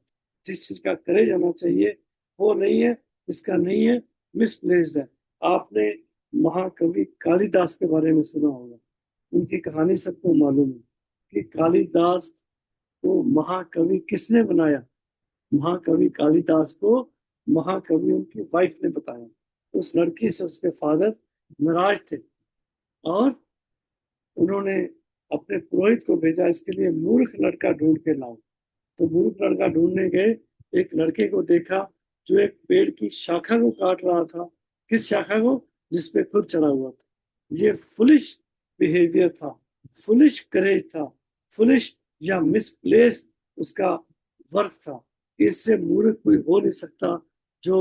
जिस चीज का करेज होना चाहिए वो नहीं है, इसका नहीं है, मिसप्लेस्ड है। आपने महाकवि कालिदास के बारे में सुना होगा, उनकी कहानी सबको मालूम है कि कालिदास को महाकवि किसने बनाया। महाकवि कालिदास को महाकवि उनकी वाइफ ने बताया। उस लड़की से उसके फादर नाराज थे और उन्होंने अपने पुरोहित को भेजा, इसके लिए मूर्ख लड़का ढूंढ के लाओ। तो मूर्ख लड़का ढूंढने गए, एक लड़के को देखा जो एक पेड़ की शाखा को काट रहा था। किस शाखा को? जिसपे खुद चढ़ा हुआ था। ये फुलिश बिहेवियर था, फुलिश करेज था, फुलिश या मिसप्लेस उसका वर्क था। इससे मूर्ख कोई हो नहीं सकता जो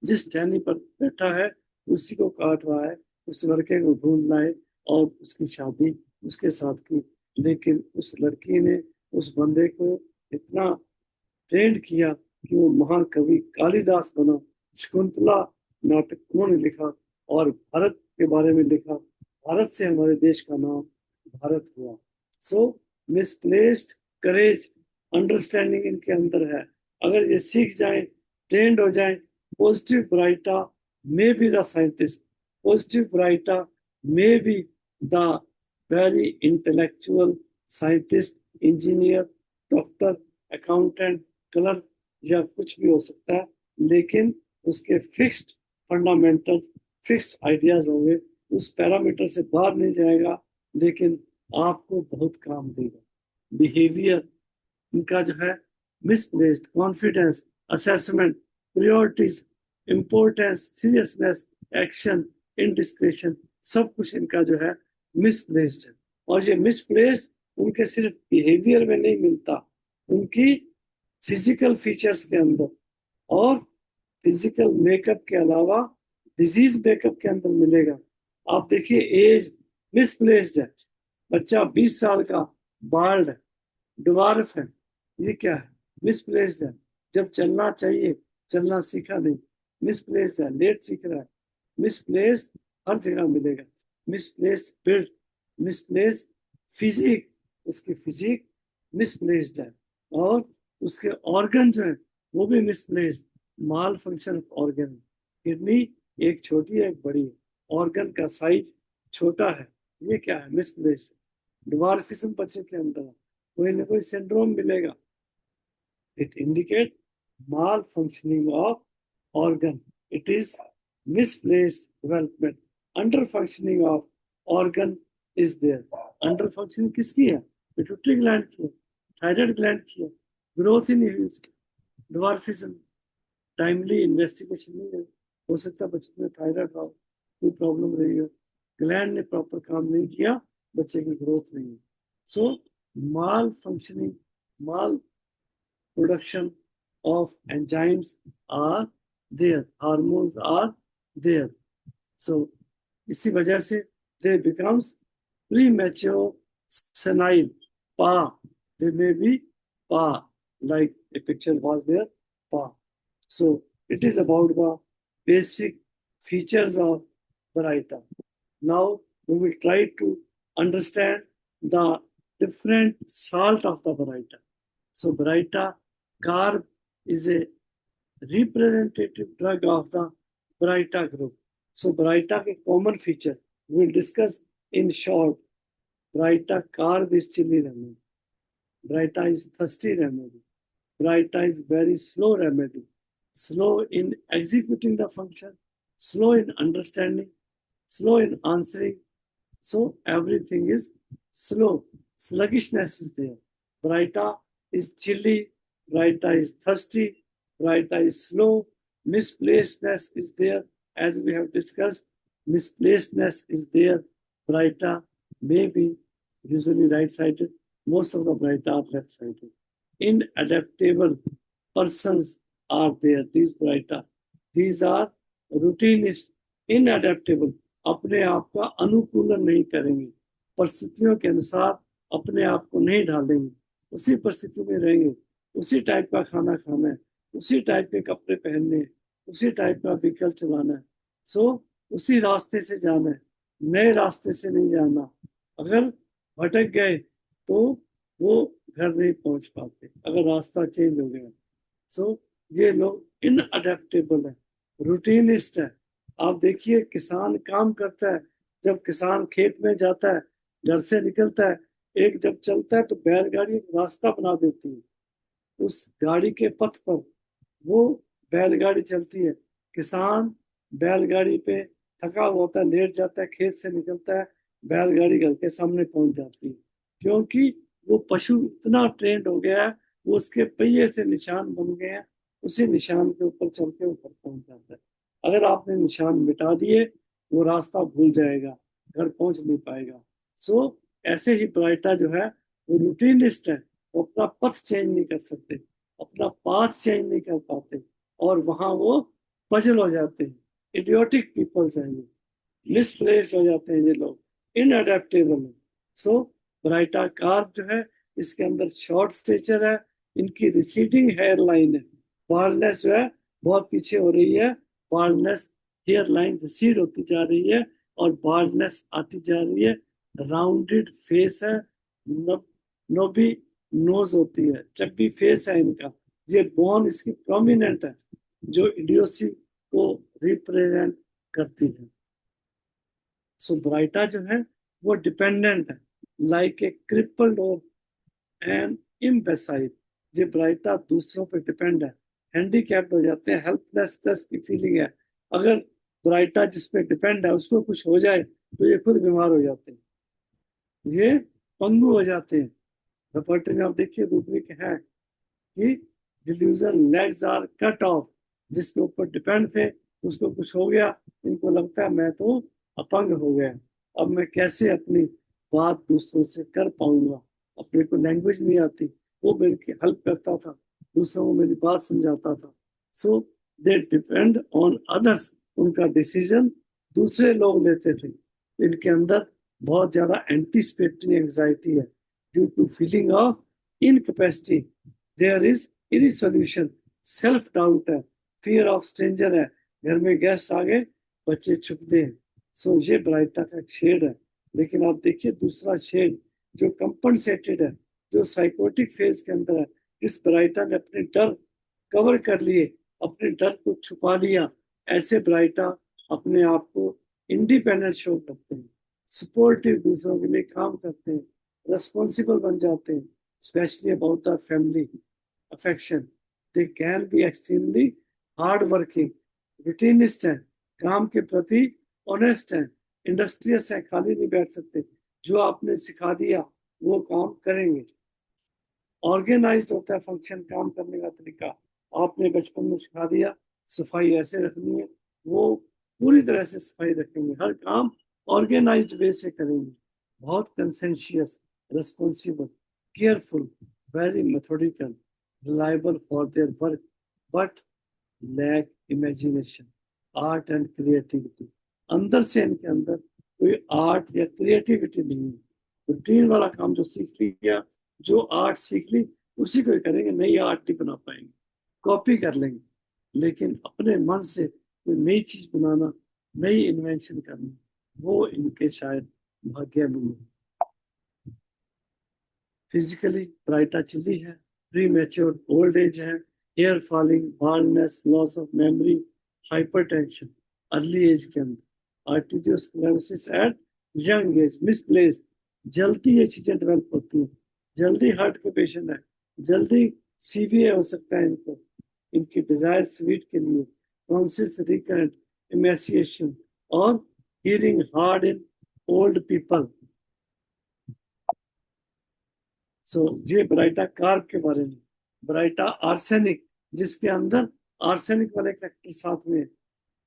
जिस टहनी पर बैठा है उसी को काट रहा है। उस लड़के को ढूंढ लाए और उसकी शादी उसके साथ की। लेकिन उस लड़की ने उस बंदे को इतना ट्रेंड किया कि वो महान कवि कालिदास बना, शकुंतला नाटक उन्होंने लिखा और भारत के बारे में लिखा, भारत से हमारे देश का नाम भारत हुआ। सो मिसप्लेस्ड करेज, अंडरस्टैंडिंग इनके अंदर है। अगर ये सीख जाए, ट्रेंड हो जाए, positive baryta may be the scientist, positive baryta may be the very intellectual scientist, engineer, doctor, accountant, clerk या कुछ भी हो सकता है, लेकिन उसके फिक्स्ड फंडामेंटल, फिक्स्ड आइडियाज होंगे, उस पैरामीटर से बाहर नहीं जाएगा, लेकिन आपको बहुत काम देगा। बिहेवियर इनका जो है misplaced, confidence, assessment, priorities, importance, seriousness, action, indiscretion, सब कुछ इनका जो है मिसप्लेस्ड है। और ये मिसप्लेस्ड उनके सिर्फ बिहेवियर में नहीं मिलता, उनकी फिजिकल फीचर्स के अंदर और फिजिकल मेकअप के अलावा डिजीज मेकअप के अंदर मिलेगा। आप देखिए एज मिसप्लेस्ड है, बच्चा 20 साल का बाल्ड है, ड्वार्फ है, ये क्या है? मिसप्लेस्ड है। जब चलना चाहिए चलना सीखा नहीं, मिसप्लेस्ड है। लेट सीख रहा है, मिसप्लेस्ड हर जगह मिलेगा। मिसप्लेस्ड बिल्ड, मिसप्लेस्ड फिजिक, उसकी फिजिक मिसप्लेस्ड है। और उसके ऑर्गन जो है वो भी misplaced, mall function of organ. Kidney एक छोटी है एक बड़ी है, ऑर्गन का साइज छोटा है, ये क्या है? मिसप्लेस्ड। ड्वार्फिज्म बच्चे के अंदर है, कोई ना कोई सिंड्रोम मिलेगा। It indicates malfunctioning of organ. It is misplaced development. Underfunctioning of organ is there. Underfunctioning किसकी है? पिट्यूटरी ग्लैंड की है, थायराइड ग्लैंड की है, ग्रोथ ही नहीं हुई उसकी। ड्वार्फिज्म, टाइमली इन्वेस्टिगेशन नहीं है, हो सकता है बच्चे में थायराइड हो, कोई प्रॉब्लम रही है, ग्लैंड ने प्रॉपर काम नहीं किया, बच्चे की ग्रोथ नहीं है। So malfunctioning, mal production of enzymes are there, hormones are there. So इसी वजह से they becomes premature, senile, pa, they may be pa, like a picture was there, pa. So it is about the basic features of Baraita. Now we will try to understand the different salt of the Baraita. So Baraita carb is a representative drug of the Baraita group. So Baraita के common feature we will discuss in short. Baraita carb is chilly remedy. Baraita is thirsty remedy. Baraita is very slow remedy. Slow in executing the function, slow in understanding, slow in answering. So everything is slow. Sluggishness is there. Baraita is chilly. Baraita is thirsty. Baraita is slow. Misplacedness is there. As we have discussed, misplacedness is there. Baraita may be usually right-sided. Most of the Baraita are left-sided. Inadaptable persons are there. These Baraita, these are routinists, inadaptable. अपने आप का अनुकूलन नहीं करेंगे, परिस्थितियों के अनुसार अपने आप को नहीं ढालेंगे, उसी परिस्थिति में रहेंगे, उसी टाइप का खाना खाना है, उसी टाइप के कपड़े पहनने हैं, उसी टाइप का व्हीकल चलाना है। सो उसी रास्ते से जाना है, नए रास्ते से नहीं जाना। अगर भटक गए तो वो घर नहीं पहुंच पाते, अगर रास्ता चेंज हो गया। सो ये लोग इनअडेप्टेबल है, रूटीनिस्ट है। आप देखिए किसान काम करता है, जब किसान खेत में जाता है, घर से निकलता है, एक जब चलता है तो बैलगाड़ी एक रास्ता बना देती है, उस गाड़ी के पथ पर वो बैलगाड़ी चलती है। किसान बैलगाड़ी पे थका हुआ होता है, लेट जाता है, खेत से निकलता है, बैलगाड़ी घर के सामने पहुंच जाती है, क्योंकि वो पशु इतना ट्रेंड हो गया है, वो उसके पहिए से निशान बन गए हैं, उसी निशान के ऊपर चल के ऊपर पहुंच जाता है। अगर आपने निशान मिटा दिए, वो रास्ता भूल जाएगा, घर पहुंच नहीं पाएगा। सो ऐसे ही ब्राइटा जो है वो रूटीनिस्ट है, वो अपना पथ चेंज नहीं कर सकते, अपना पाथ चेंज नहीं कर पाते, और वहां वो पजल हो जाते हैं। इडियोटिक पीपल्स हैं ये, मिसप्लेस हो जाते हैं ये लोग, इनअडेप्टेबल है। सो ब्राइटा कार्ब जो है इसके अंदर शॉर्ट स्टेचर है, इनकी रिसीडिंग हेयर लाइन है, बार्डनेस जो है बहुत पीछे हो रही है, बार्डनेस हेयर लाइन रिसीड होती जा रही है और बार्डनेस आती जा रही है, राउंडेड फेस है, नोबी नोज होती है, चब्बी फेस है इनका, ये बोन इसकी प्रोमिनेंट है जो इडियोसी को रिप्रेजेंट करती है। सो ब्राइटा जो है वो डिपेंडेंट है, लाइक ए क्रिपल्ड और एन इम्बेसाइल। ये ब्राइटा दूसरों पे डिपेंड है, हैंडीकैप्ड हो जाते हैं, हेल्पलेसनेस की फीलिंग है। अगर ब्राइटा जिस पे डिपेंड है उसको कुछ हो जाए तो ये खुद बीमार हो जाते हैं, ये पंगु हो जाते हैं। प्रॉपर्टी में आप देखिए रूब्रिक है कि delusion legs are cut off, जिसके ऊपर डिपेंड थे उसको कुछ हो गया, इनको लगता है मैं तो अपंग हो गया, अब मैं कैसे अपनी बात दूसरों से कर पाऊंगा, अपने को लैंग्वेज नहीं आती, वो मेरी हेल्प करता था, दूसरों को मेरी बात समझाता था। So they depend on others, उनका डिसीजन दूसरे लोग लेते थे। इनके अंदर बहुत ज्यादा एंटीसिपेटरी एंजाइटी है due to feeling of incapacity, there is irresolution, self doubt है, फियर ऑफ स्ट्रेंजर है, घर में गेस्ट आ गए बच्चे छुपते हैं। सो ये ब्राइटा का एक शेड है। लेकिन आप देखिए दूसरा शेड जो कंपनसेटेड है, जो साइकोटिक फेज के अंदर है, इस ब्राइटा ने अपने डर कवर कर लिए, अपने डर को छुपा लिया, ऐसे ब्राइटा अपने आप को इंडिपेंडेंट शो करते हैं, सपोर्टिव दूसरों के लिए काम करते हैं, रेस्पॉन्सिबल बन जाते हैं, specially about the family affection. They can be extremely hard working, routinist हैं, काम के प्रति ऑनेस्ट हैं, इंडस्ट्रियस हैं, खाली नहीं बैठ सकते, जो आपने सिखा दिया वो काम करेंगे। ऑर्गेनाइज्ड होता है फंक्शन, काम करने का तरीका, आपने बचपन में सिखा दिया सफाई ऐसे रखनी है, वो पूरी तरह से सफाई रखेंगे, हर काम ऑर्गेनाइज्ड वे से करेंगे, बहुत conscientious, responsible, careful, very methodical, reliable for their work, but lack imagination, art and creativity. अंदर से इनके अंदर कोई आर्ट या क्रिएटिविटी नहीं है, रूटीन वाला काम जो सीख लिया, जो आर्ट सीख ली उसी को ही करेंगे, नई आर्ट नहीं बना पाएंगे, कॉपी कर लेंगे, लेकिन अपने मन से कोई नई चीज बनाना, नई इन्वेंशन करना, वो इनके शायद भाग्य में नहीं। फिजिकली ब्राइटा चिल्ली है, प्री मेच्योर ओल्ड एज है, hair falling, baldness, loss of memory, hypertension early age के अंदर, arteriosclerosis at young age, misplaced, जल्दी ये चीजें डेवलप होती हैं, जल्दी हार्ट के पेशेंट है, जल्दी सीवीए हो सकता है इनको, इनकी डिजायर स्वीट के लिए, टॉन्सिल्स रिकरेंट, इमेसिएशन और hearing hard in old people. So ये ब्राइटा कार्ब के बारे में। ब्राइटा आर्सेनिक, जिसके अंदर आर्सेनिक वाले करेक्टर साथ में,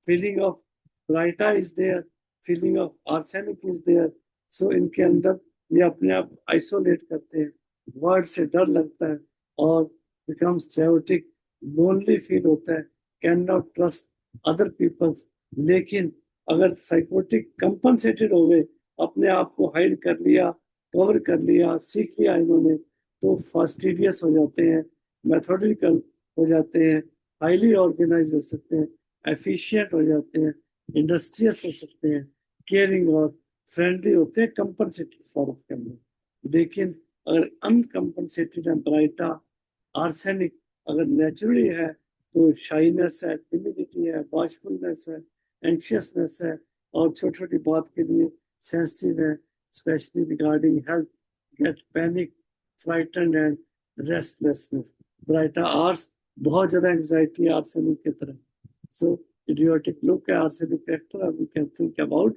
feeling of baryta is there, feeling of arsenic is there. So इनके अंदर ये अपने आप आइसोलेट करते हैं, वर्ड से डर लगता है और बिकम्स chaotic, लोनली फील होता है, can not trust other peoples. लेकिन अगर साइकोटिक कंपनसेटेड हो गए, अपने आप को हाइड कर लिया, कवर कर लिया, सीख लिया इन्होंने, तो फास्टिडियस हो जाते हैं, मेथोडिकल हो जाते हैं, हाईली ऑर्गेनाइज हो सकते हैं, एफिशिएंट हो जाते हैं, इंडस्ट्रियस हो सकते हैं, केयरिंग और फ्रेंडली होते हैं कंपनसेटेड फॉर्म के अंदर। लेकिन अगर अनकंपनसेटेड है ब्राइटा आर्सेनिक, अगर नेचुरली है तो शाइनेस है, टिमिडिटी है, वॉचफुलनेस है, एंशियसनेस है और छोटी छोटी बात के लिए सेंसिटिव है, specially regarding health, get panic, frighten and restlessness. Baryta Ars बहुत ज्यादा एंजाइटी है आर्सेनिक की तरह। So idiotic look at arsenic character, we can think about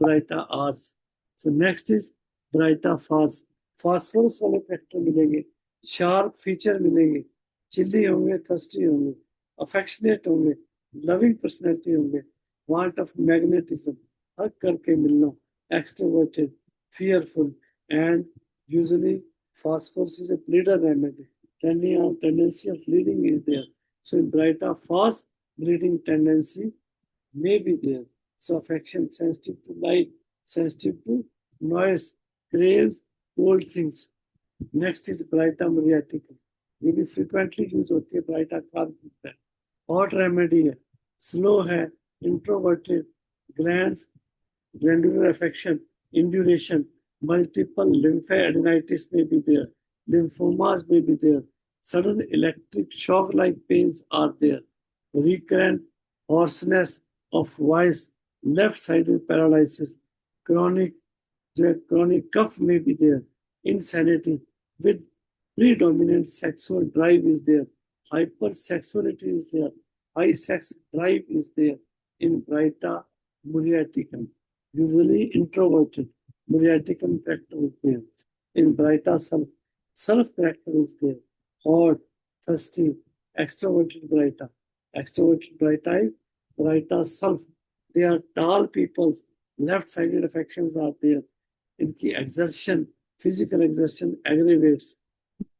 Brighta Rs. So next is Brighta Phos. Phosphorus वाले character मिलेंगे, sharp feature मिलेंगे, chilli होंगे, thirsty होंगे, अफेक्शनेट होंगे, लविंग पर्सनैलिटी होंगे, वांट ऑफ मैग्नेटिज्म, हक करके मिलना, extroverted, fearful, and usually phosphorus is a bleeder remedy. Tendency of bleeding is there. So in Brighta Phos, bleeding tendency may be there. So affection, sensitive to light, sensitive to noise, craves cold things. Next is Brighta Muriatica. ये भी frequently use होती है baryta carb. Hot remedy है, slow है, introverted, glands, glandular affection, induration, multiple lymphadenitis may be there, lymphomas may be there, sudden electric shock-like pains are there, recurrent hoarseness of voice, left-sided paralysis, chronic, chronic cough may be there, insanity with predominant sexual drive is there, hypersexuality is there, high sex drive is there in Brighta muriaticum, usually introverted. Muriaticum character is there. In Brighta self character is there. Hot, thirsty, extroverted Brighta. Extroverted Brighta is Brighta self. They are tall peoples. Left-sided affections are there. इनकी exertion, physical exertion aggravates.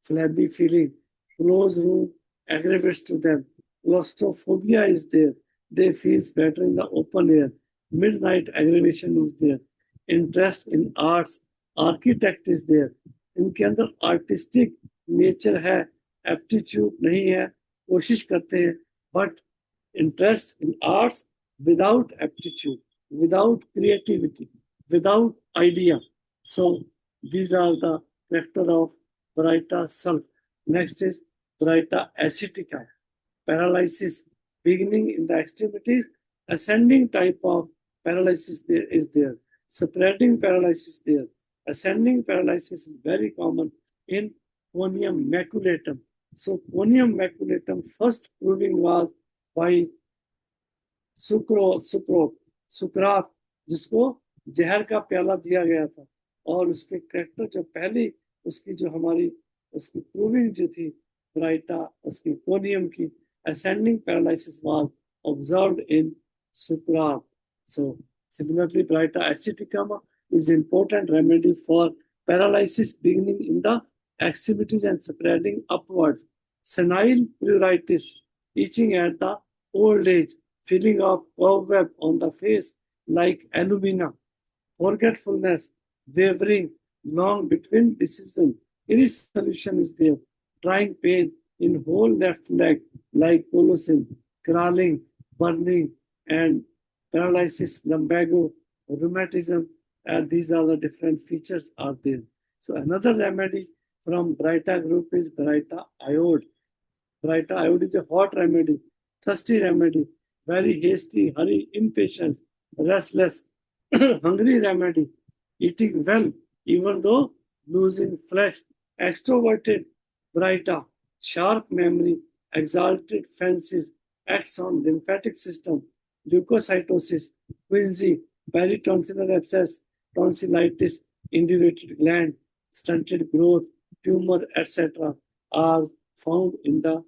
Flabby feeling, closed room aggravates to them. Claustrophobia is there. They feel better in the open air. Midnight aggravation is there. Interest in arts, architect is there. इनके अंदर artistic nature है, aptitude नहीं है, कोशिश करते हैं, but interest in arts without aptitude, without creativity, without idea. So these are the character of Brighta self. Next is Brighta ascetica, paralysis beginning in the extremities, ascending type of paralysis there is there, spreading paralysis there. Ascending paralysis is very common in conium maculatum. So conium maculatum first proving was by सुकरात, जिसको जहर का प्याला दिया गया था, और उसके character जो पहली उसकी जो हमारी उसकी प्रूविंग जो थी ब्राइटा उसकी कोनियम की ascending paralysis was observed in Sukrat. So similarly, Brighta asceticum is important remedy for paralysis beginning in the extremities and spreading upwards. Senile pleuritis, itching at the old age, feeling of cobweb on the face like alumina, forgetfulness, wavering, long between decision, irresolution is there, trying pain in whole left leg like colosine, crawling, burning, and paralysis, lumbago, rheumatism, and these are the different features are there. So another remedy from Brighta group is Brighta iode. Brighta iode is a hot remedy, thirsty remedy, very hasty, hurry, impatient, restless, hungry remedy, eating well, even though losing flesh, extroverted, Brighta, sharp memory, exalted fancies, acts on lymphatic system, leukocytosis, quinsy, peritonsillar abscess, tonsillitis, indurated gland, stunted growth, tumor, etc. are found in the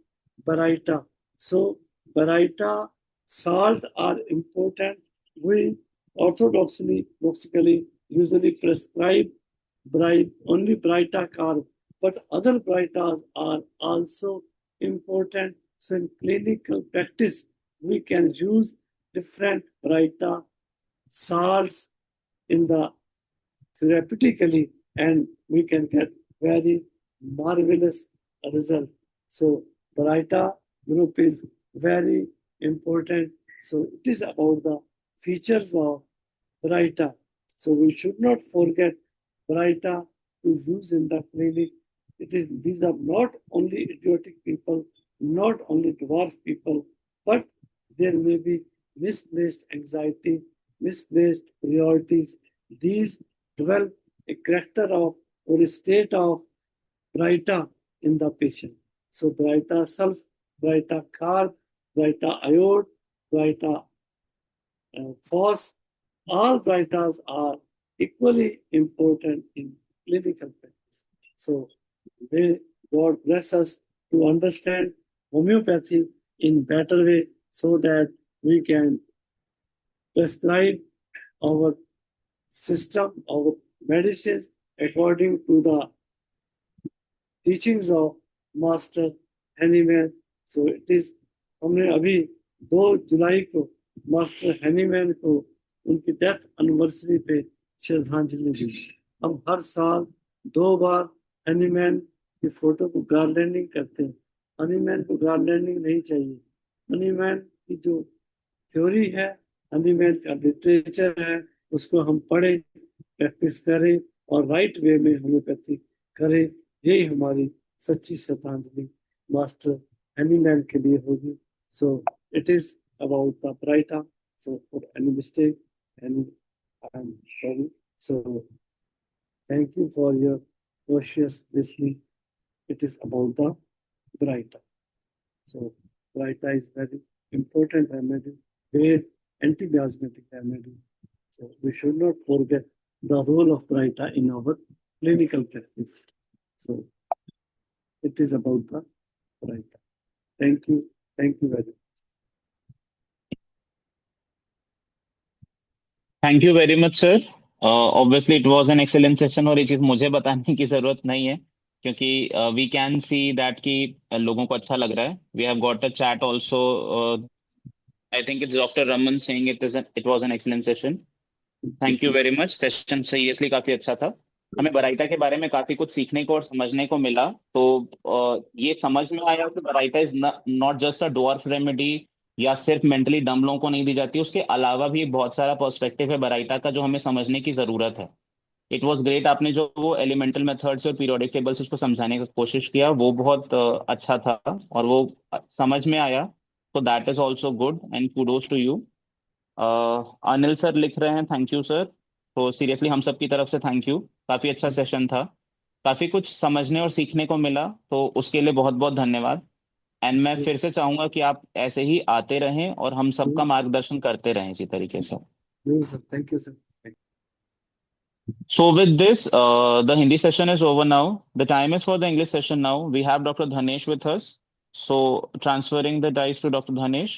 Brighta. So, Brighta salt are important. We orthodoxically usually prescribe only Brighta carb, but other Brightas are also important. So in clinical practice, we can use different Brighta salts in the therapeutically, and we can get very marvelous result. So Brighta group is very important. So it is about the features of Brighta. So we should not forget Brighta to use in the clinic. These are not only idiotic people, not only dwarf people, but there may be misplaced anxiety, misplaced priorities. These develop a character of or a state of Brighta in the patient. So Brighta self, Brighta carb, Brighta iode, Brighta phos, all Brightas are equally important in clinical practice. So may God bless us to understand homeopathy in better way so that we can prescribe our system, our medicines according to the teachings of Master Hahnemann. So it is हमने अभी 2 जुलाई को master Hahnemann को उनकी death anniversary पे श्रद्धांजलि दी। हम हर साल 2 बार Hahnemann कि फोटो को गार्लैंडिंग करते हैं। हनीमैन को गार्लैंडिंग नहीं चाहिए। हनीमैन की जो थ्योरी है, हनीमैन का लिटरेचर है, उसको हम पढ़ें, प्रैक्टिस करें और राइट वे में होम्योपैथी करें। यही हमारी सच्ची श्रद्धांजलि मास्टर हनीमैन के लिए होगी। So it is about the baryta. So for any mistake, any, I am sorry. So thank you for your cautious listening. It is about the Brighter. So Brighter is very important remedy, great anti-miasmatic remedy. So we should not forget the role of Brighter in our clinical practice. So it is about the Brighter. Thank you. Thank you very much.
Thank you very much sir. Obviously it was an excellent session, और ये चीज मुझे बताने की जरूरत नहीं है, क्योंकि वी कैन सी दैट कि लोगों को अच्छा लग रहा है। We have got a chat also. I think it's doctor Raman saying it was an excellent session. Thank you very much. Session seriously काफी अच्छा था। हमें बराइटा के बारे में काफी कुछ सीखने को और समझने को मिला। तो ये समझ में आया कि Baryta is not just a dwarf remedy, या सिर्फ मेंटली डम लोगों को नहीं दी जाती। उसके अलावा भी बहुत सारा पर्सपेक्टिव है बराइटा का जो हमें समझने की जरूरत है। It was great. आपने जो वो एलिमेंटल मेथड्स और पीरियोडिक टेबल्स उसको समझाने की कोशिश किया, वो बहुत अच्छा था, और वो समझ में आया। तो that is also good and kudos to you. Anil sir लिख रहे हैं, थैंक यू सर। तो सीरियसली हम सब की तरफ से थैंक यू। काफी अच्छा सेशन था, काफी कुछ समझने और सीखने को मिला, तो उसके लिए बहुत बहुत धन्यवाद। एंड मैं फिर से चाहूंगा कि आप ऐसे ही आते रहें और हम सबका मार्गदर्शन करते रहें इसी तरीके से।
Sir. Thank you, sir.
So with this, the Hindi session is over now. The time is for the English session now. We have Dr. Dhanesh with us. So transferring the dice to Dr. Dhanesh.